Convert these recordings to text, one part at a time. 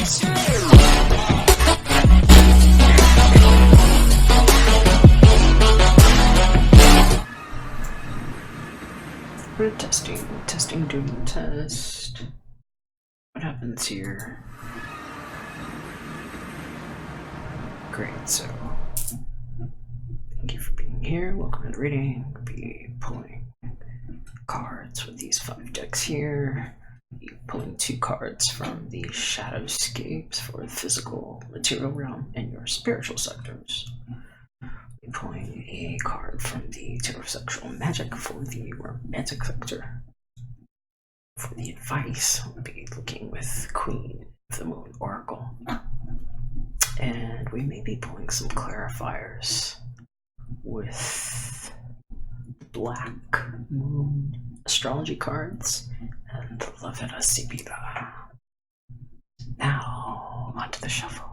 We're testing, doing test. What happens here? Great, so thank you for being here. Welcome to the reading. We'll be pulling cards with these 5 decks here. Be pulling 2 cards from the Shadowscapes for the physical material realm and your spiritual sectors. Be pulling a card from the Heterosexual Magic for the romantic sector. For the advice, we'll be looking with Queen of the Moon Oracle. And we may be pulling some clarifiers with Black Moon astrology cards and La Vida Sibila. Now, onto the shuffle.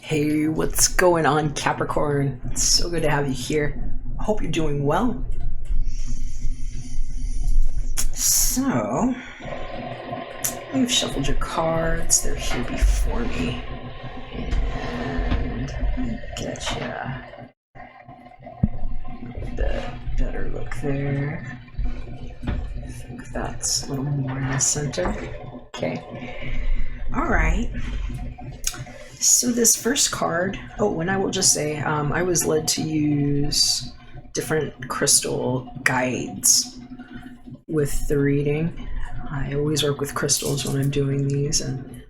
Hey, what's going on, Capricorn? It's so good to have you here. I hope you're doing well. So, you've shuffled your cards. They're here before me. And get you a bit better look there. I think that's a little more in the center. Okay. All right. So this first card, and I will just say, I was led to use different crystal guides with the reading. I always work with crystals when I'm doing these, and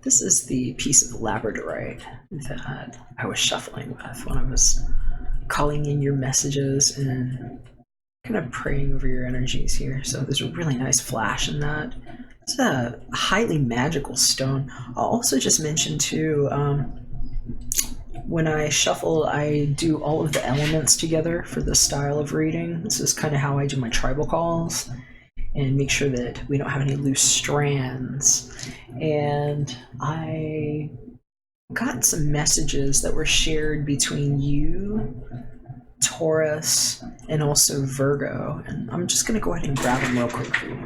this is the piece of labradorite that I was shuffling with when I was calling in your messages and kind of praying over your energies here. So there's a really nice flash in that. It's a highly magical stone. I'll also just mention too, when I shuffle, I do all of the elements together for this style of reading. This is kind of how I do my tribal calls and make sure that we don't have any loose strands. And I got some messages that were shared between you, Taurus, and also Virgo. And I'm just going to go ahead and grab them real quick for you.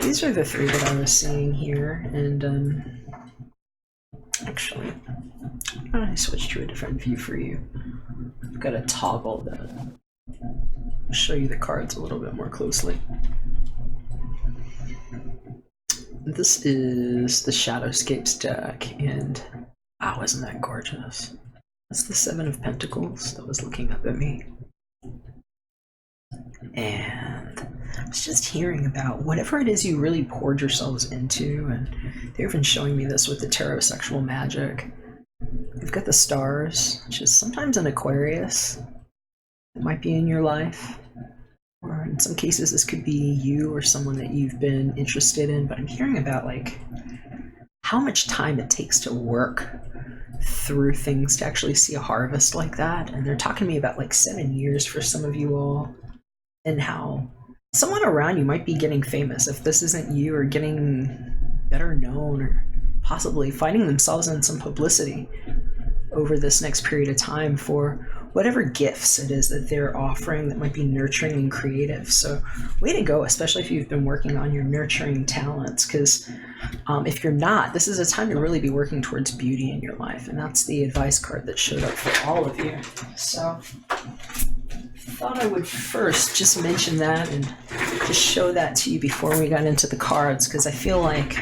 These are the 3 that I was seeing here, and actually, I'm going to switch to a different view for you. I've got a toggle that will show you the cards a little bit more closely. This is the Shadowscapes deck, and wow, isn't that gorgeous? That's the 7 of Pentacles that was looking up at me. And I was just hearing about whatever it is you really poured yourselves into, and they're even showing me this with the Heterosexual Magic. You've got the stars, which is sometimes an Aquarius that might be in your life, or in some cases this could be you or someone that you've been interested in, but I'm hearing about like how much time it takes to work through things to actually see a harvest like that. And they're talking to me about like 7 years for some of you all, and how someone around you might be getting famous if this isn't you, or getting better known, or possibly finding themselves in some publicity over this next period of time for whatever gifts it is that they're offering that might be nurturing and creative. So way to go, especially if you've been working on your nurturing talents, because if you're not, this is a time to really be working towards beauty in your life. And that's the advice card that showed up for all of you. So thought I would first just mention that and just show that to you before we got into the cards, because I feel like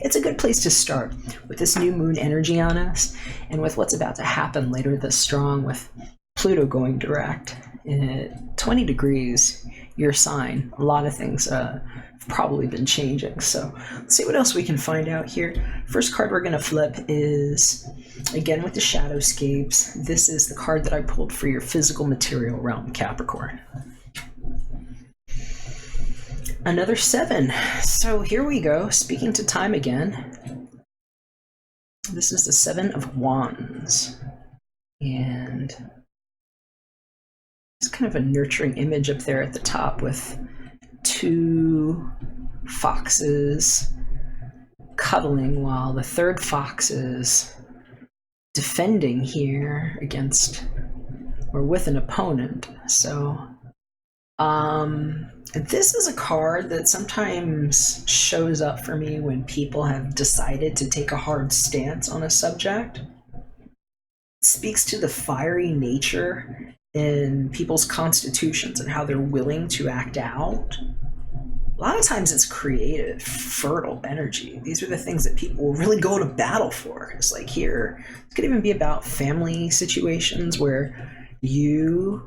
it's a good place to start with this new moon energy on us and with what's about to happen later this strong with Pluto going direct at 20 degrees, your sign. A lot of things have probably been changing. So let's see what else we can find out here. First card we're going to flip is, again, with the Shadowscapes. This is the card that I pulled for your physical material realm, Capricorn. Another 7. So here we go, speaking to time again. This is the 7 of Wands. And it's kind of a nurturing image up there at the top with 2 foxes cuddling while the third fox is defending here against or with an opponent. So this is a card that sometimes shows up for me when people have decided to take a hard stance on a subject. It speaks to the fiery nature in people's constitutions and how they're willing to act out. A lot of times it's creative, fertile energy. These are the things that people will really go to battle for. It's like here, it could even be about family situations where you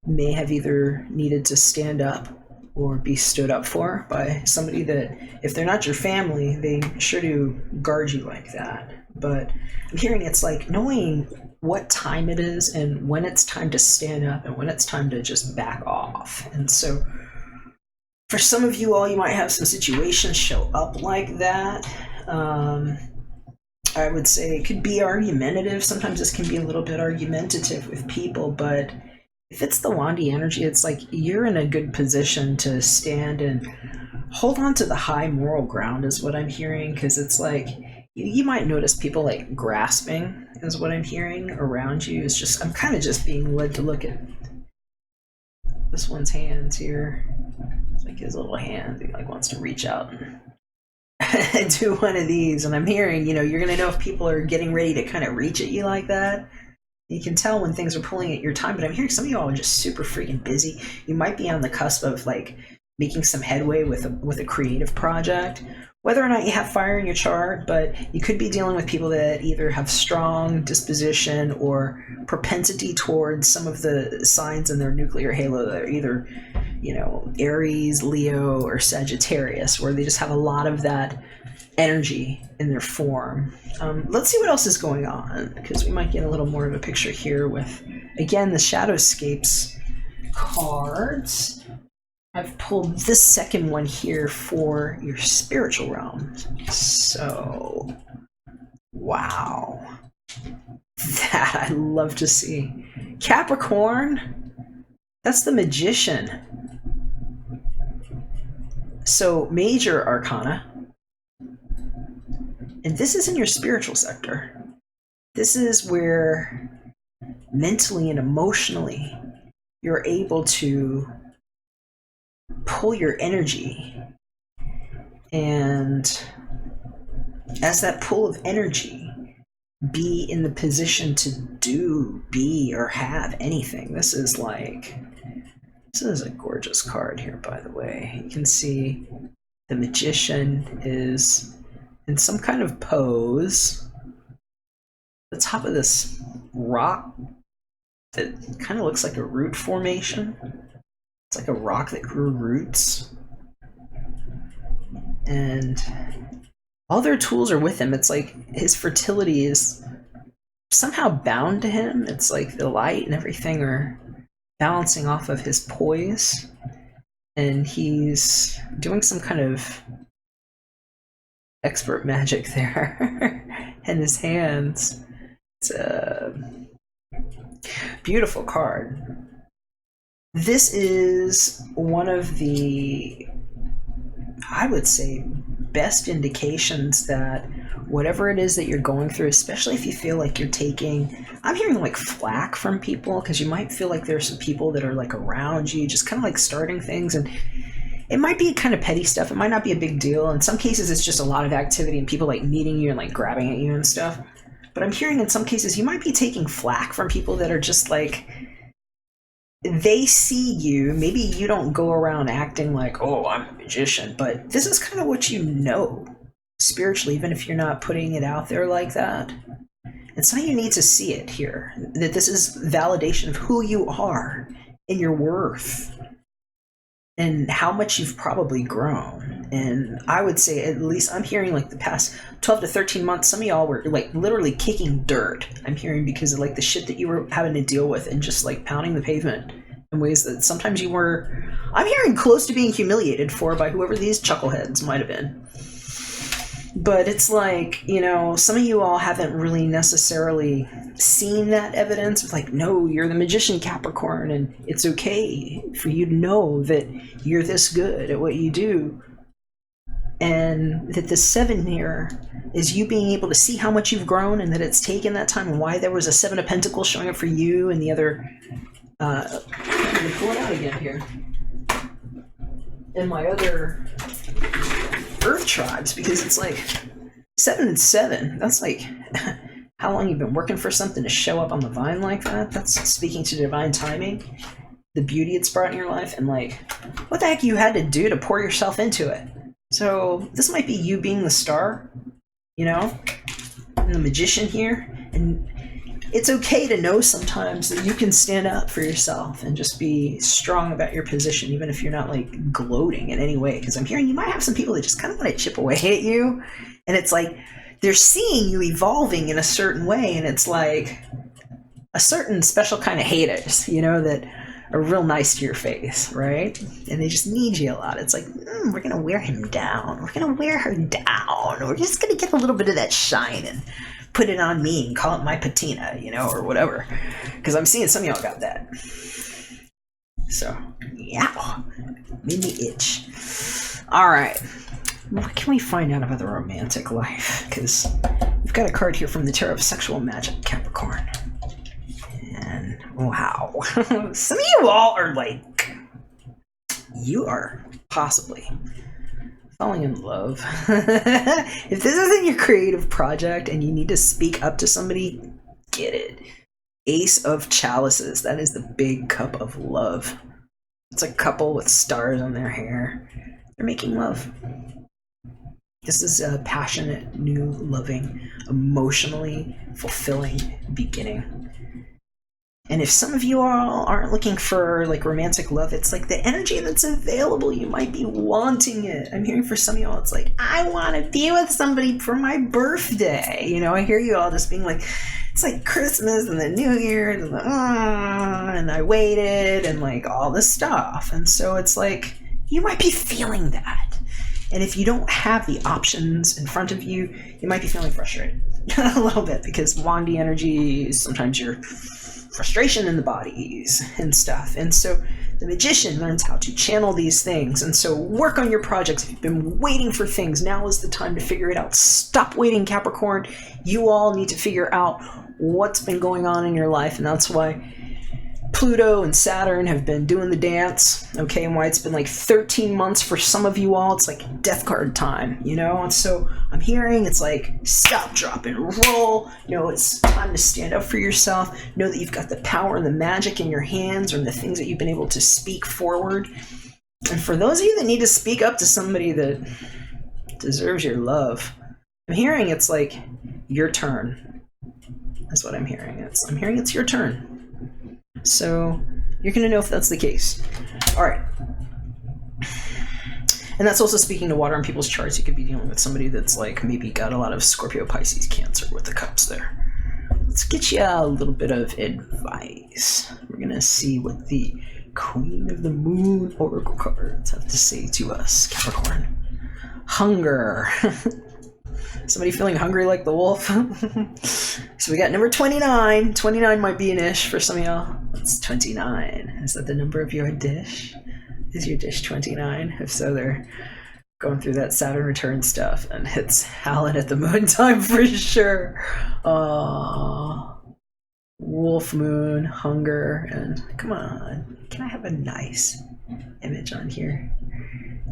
may have either needed to stand up or be stood up for by somebody that, if they're not your family, they sure do guard you like that. But I'm hearing it's like knowing what time it is and when it's time to stand up and when it's time to just back off. And so for some of you all, you might have some situations show up like that. I would say it could be argumentative. Sometimes this can be a little bit argumentative with people, but if it's the Wandy energy, it's like you're in a good position to stand and hold on to the high moral ground is what I'm hearing, because it's like you might notice people like grasping is what I'm hearing around you. It's just, I'm kind of just being led to look at this one's hands here. It's like his little hand, he like wants to reach out and do one of these. And I'm hearing, you're going to know if people are getting ready to kind of reach at you like that. You can tell when things are pulling at your time, but I'm hearing some of y'all are just super freaking busy. You might be on the cusp of like making some headway with a creative project, whether or not you have fire in your chart, but you could be dealing with people that either have strong disposition or propensity towards some of the signs in their nuclear halo that are either, Aries, Leo, or Sagittarius, where they just have a lot of that energy in their form. Let's see what else is going on, because we might get a little more of a picture here with, again, the Shadowscapes cards. I've pulled this second one here for your spiritual realm. So, wow. That I love to see. Capricorn, that's the Magician. So, major arcana. And this is in your spiritual sector. This is where mentally and emotionally you're able to pull your energy, and as that pull of energy, be in the position to do, be, or have anything. This is a gorgeous card here, by the way. You can see the Magician is in some kind of pose. The top of this rock that kind of looks like a root formation. It's like a rock that grew roots. And all their tools are with him. It's like his fertility is somehow bound to him. It's like the light and everything are balancing off of his poise. And he's doing some kind of expert magic there in his hands. It's a beautiful card. This is one of the, I would say, best indications that whatever it is that you're going through, especially if you feel like you're taking, I'm hearing like flack from people, because you might feel like there's some people that are like around you, just kind of like starting things, and it might be kind of petty stuff. It might not be a big deal. In some cases, it's just a lot of activity and people like meeting you and like grabbing at you and stuff. But I'm hearing in some cases you might be taking flack from people that are just like, they see you. Maybe you don't go around acting like, oh, I'm a magician, but this is kind of what you know spiritually, even if you're not putting it out there like that. And some of you need to see it here, that this is validation of who you are and your worth and how much you've probably grown. And I would say, at least I'm hearing like the past 12 to 13 months, some of y'all were like literally kicking dirt. I'm hearing because of like the shit that you were having to deal with and just like pounding the pavement in ways that sometimes you were, I'm hearing, close to being humiliated for by whoever these chuckleheads might have been. But it's like, you know, some of you all haven't really necessarily seen that evidence of like, no, you're the magician, Capricorn, and it's okay for you to know that you're this good at what you do. And that the 7 here is you being able to see how much you've grown and that it's taken that time, and why there was a 7 of Pentacles showing up for you and the other, I'm going to pull it out again here. And my other Earth tribes, because it's like 7 and 7. That's like how long you've been working for something to show up on the vine like that. That's speaking to divine timing, the beauty it's brought in your life, and like what the heck you had to do to pour yourself into it. So this might be you being the star, you know, and the magician here. And it's okay to know sometimes that you can stand up for yourself and just be strong about your position, even if you're not like gloating in any way. Because I'm hearing you might have some people that just kind of want to chip away at you. And it's like they're seeing you evolving in a certain way. And it's like a certain special kind of haters, you know, that are real nice to your face, right? And they just need you a lot. It's like, we're going to wear him down. We're going to wear her down. We're just going to get a little bit of that shine and put it on me and call it my patina, you know, or whatever. Because I'm seeing some of y'all got that. So, yeah. Made me itch. All right. What can we find out about the romantic life? Because we've got a card here from the Tarot of Sexual Magic, Capricorn. And wow. Some of you all are like, you are possibly falling in love. If this isn't your creative project and you need to speak up to somebody, get it. Ace of Chalices. That is the big cup of love. It's a couple with stars on their hair. They're making love. This is a passionate, new, loving, emotionally fulfilling beginning. And if some of you all aren't looking for like romantic love, it's like the energy that's available. You might be wanting it. I'm hearing for some of y'all, it's like, I want to be with somebody for my birthday. You know, I hear you all just being like, it's like Christmas and the New Year and and I waited and like all this stuff. And so it's like, you might be feeling that. And if you don't have the options in front of you, you might be feeling frustrated a little bit, because Wandy energy, sometimes you're frustration in the bodies and stuff. And so the magician learns how to channel these things. And so work on your projects. If you've been waiting for things, now is the time to figure it out. Stop waiting, Capricorn. You all need to figure out what's been going on in your life. And that's why Pluto and Saturn have been doing the dance, okay, and why it's been like 13 months for some of you all. It's like death card time, you know. And so I'm hearing it's like stop, drop, and roll. You know, it's time to stand up for yourself. Know that you've got the power and the magic in your hands, or in the things that you've been able to speak forward. And for those of you that need to speak up to somebody that deserves your love, I'm hearing it's like your turn. That's what I'm hearing. I'm hearing it's your turn. So you're going to know if that's the case. All right. And that's also speaking to water on people's charts. You could be dealing with somebody that's like maybe got a lot of Scorpio, Pisces, Cancer with the cups there. Let's get you a little bit of advice. We're going to see what the Queen of the Moon Oracle cards have to say to us, Capricorn. Hunger. Somebody feeling hungry like the wolf? So we got number 29. 29 might be an ish for some of y'all. That's 29. Is that the number of your dish? Is your dish 29? If so, they're Going through that Saturn return stuff, and it's howling at the moon time for sure. Wolf moon, hunger, and come on. Can I have a nice image on here?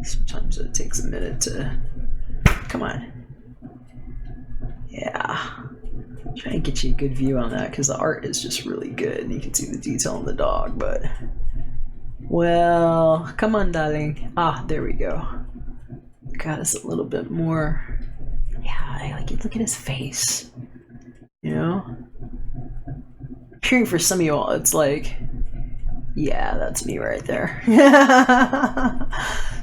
Sometimes it takes a minute to. Come on. Yeah. Try and get you a good view on that because the art is just really good and you can see the detail on the dog, but. Well, come on, darling. Ah, there we go. Got us a little bit more. Yeah, like look at his face. You know? Cheering for some of you all, it's like, yeah, that's me right there.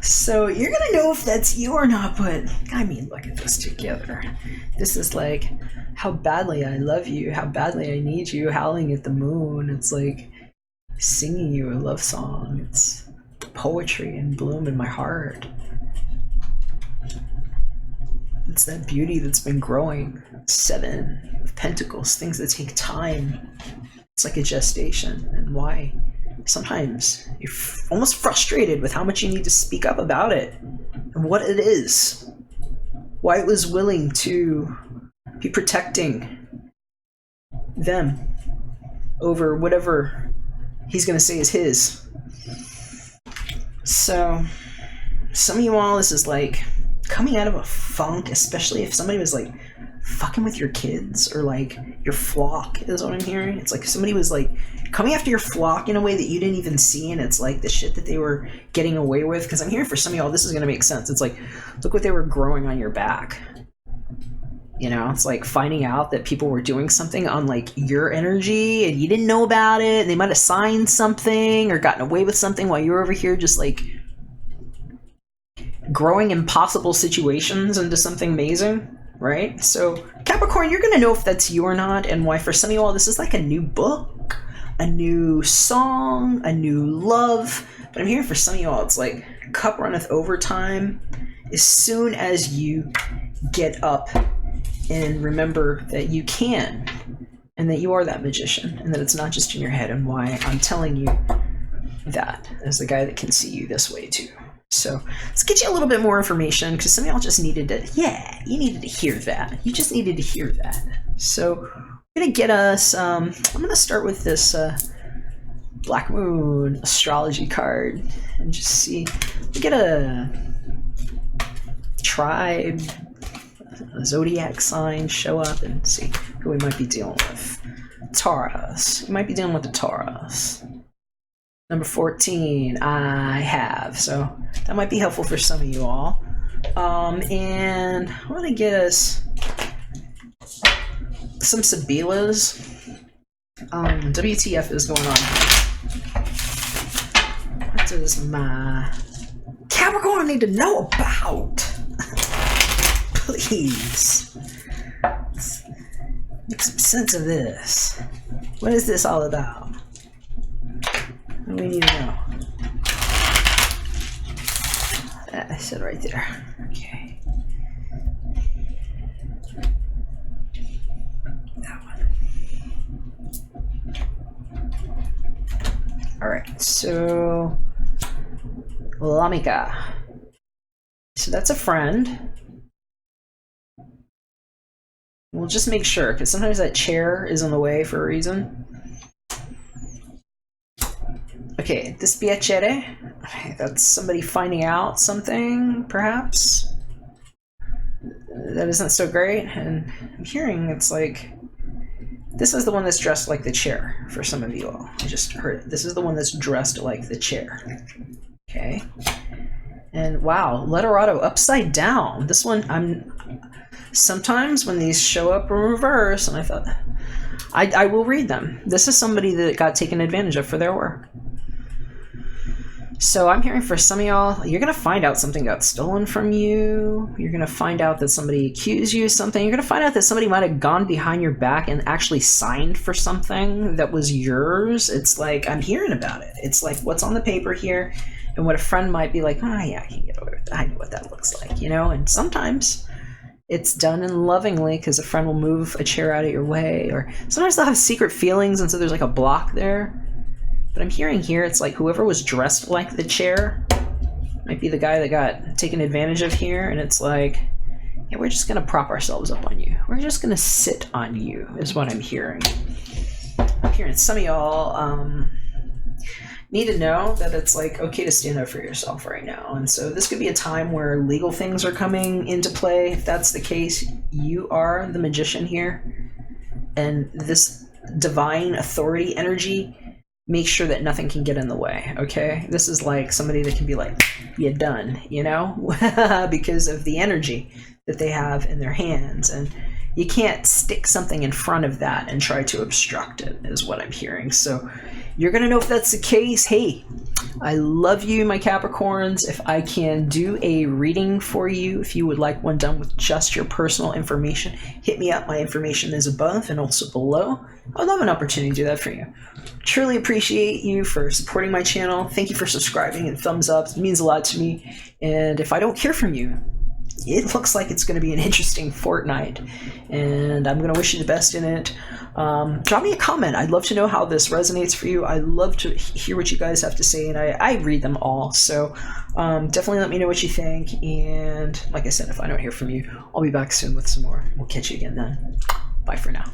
So you're gonna know if that's you or not, but I mean, look at this together. This is like how badly I love you, how badly I need you, howling at the moon. It's like singing you a love song. It's poetry and bloom in my heart. It's that beauty that's been growing. 7 of Pentacles, things that take time. It's like a gestation. And why? Sometimes you're almost frustrated with how much you need to speak up about it and what it is. Why it was willing to be protecting them over whatever he's going to say is his. So, some of you all, this is like coming out of a funk, especially if somebody was like fucking with your kids or like your flock is what I'm hearing. It's like somebody was like coming after your flock in a way that you didn't even see, and it's like the shit that they were getting away with. Because I'm hearing for some of y'all, this is going to make sense. It's like, look what they were growing on your back. You know, it's like finding out that people were doing something on like your energy and you didn't know about it, and they might have signed something or gotten away with something while you were over here just like growing impossible situations into something amazing, right? So Capricorn, you're gonna know if that's you or not, and why. For some of you all, this is like a new book, a new song, a new love. But I'm hearing for some of you all, it's like cup runneth over time. As soon as you get up and remember that you can, and that you are that magician, and that it's not just in your head, and why I'm telling you that as the guy that can see you this way too. So let's get you a little bit more information, because some of y'all just needed to, yeah, you needed to hear that. You just needed to hear that. So I'm going to get us, I'm going to start with this Black Moon astrology card and just see, get a tribe, a zodiac sign show up and see who we might be dealing with. Taurus. We might be dealing with the Taurus. Number 14, I have. So that might be helpful for some of you all. And I want to get us some Sabilas. WTF is going on? What does my Capricorn need to know about? Please. Let's make some sense of this. What is this all about? What do we need to know? That I said right there. Okay. That one. Alright, so Lamika. So that's a friend. We'll just make sure, because sometimes that chair is in the way for a reason. Okay, dispiacere. Okay, that's somebody finding out something, perhaps. That isn't so great. And I'm hearing it's like, this is the one that's dressed like the chair for some of you all. I just heard it. This is the one that's dressed like the chair. Okay. And wow, Letterado upside down. This one, sometimes when these show up in reverse, and I thought, I will read them. This is somebody that got taken advantage of for their work. So I'm hearing for some of y'all, you're going to find out something got stolen from you. You're going to find out that somebody accused you of something. You're going to find out that somebody might have gone behind your back and actually signed for something that was yours. It's like, I'm hearing about it. It's like what's on the paper here, and what a friend might be like, oh yeah, I can get away with that. I know what that looks like, you know? And sometimes it's done in lovingly, because a friend will move a chair out of your way, or sometimes they'll have secret feelings, and so there's like a block there. But I'm hearing here, it's like whoever was dressed like the chair Might be the guy that got taken advantage of here, and it's like, yeah, we're just gonna prop ourselves up on you. We're just gonna sit on you, is what I'm hearing. I'm hearing some of y'all need to know that it's like okay to stand up for yourself right now. And so this could be a time where legal things are coming into play. If that's the case, you are the magician here. And this divine authority energy, make sure that nothing can get in the way, okay? This is like somebody that can be like, you're done, you know? Because of the energy that they have in their hands. And you can't stick something in front of that and try to obstruct it, is what I'm hearing. So you're going to know if that's the case. Hey, I love you, my Capricorns. If I can do a reading for you, if you would like one done with just your personal information, hit me up. My information is above and also below. I would love an opportunity to do that for you. Truly appreciate you for supporting my channel. Thank you for subscribing and thumbs up. It means a lot to me. And if I don't hear from you, it looks like it's going to be an interesting fortnight, and I'm going to wish you the best in it. Drop me a comment. I'd love to know how this resonates for you. I love to hear what you guys have to say, and I read them all. So definitely let me know what you think. And like I said, if I don't hear from you, I'll be back soon with some more. We'll catch you again then. Bye for now.